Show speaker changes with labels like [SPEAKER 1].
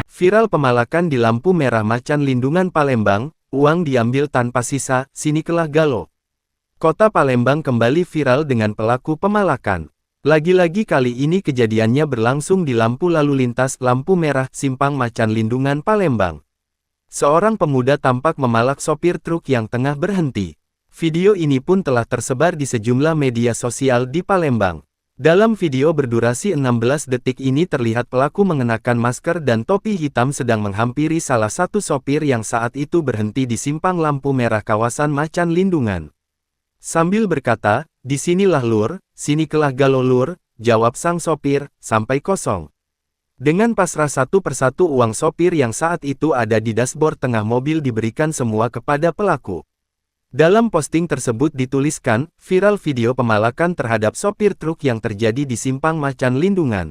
[SPEAKER 1] Viral pemalakan di lampu merah Macan Lindungan Palembang, uang diambil tanpa sisa, sinikelah Galo. Kota Palembang kembali viral dengan pelaku pemalakan. Lagi-lagi kali ini kejadiannya berlangsung di lampu lalu lintas lampu merah Simpang Macan Lindungan Palembang. Seorang pemuda tampak memalak sopir truk yang tengah berhenti. Video ini pun telah tersebar di sejumlah media sosial di Palembang. Dalam video berdurasi 16 detik ini terlihat pelaku mengenakan masker dan topi hitam sedang menghampiri salah satu sopir yang saat itu berhenti di simpang lampu merah kawasan Macan Lindungan. Sambil berkata, "Disinilah lur, sinikelah Galo lur," jawab sang sopir, "sampai kosong." Dengan pasrah satu persatu uang sopir yang saat itu ada di dashboard tengah mobil diberikan semua kepada pelaku. Dalam posting tersebut dituliskan, viral video pemalakan terhadap sopir truk yang terjadi di Simpang Macan Lindungan.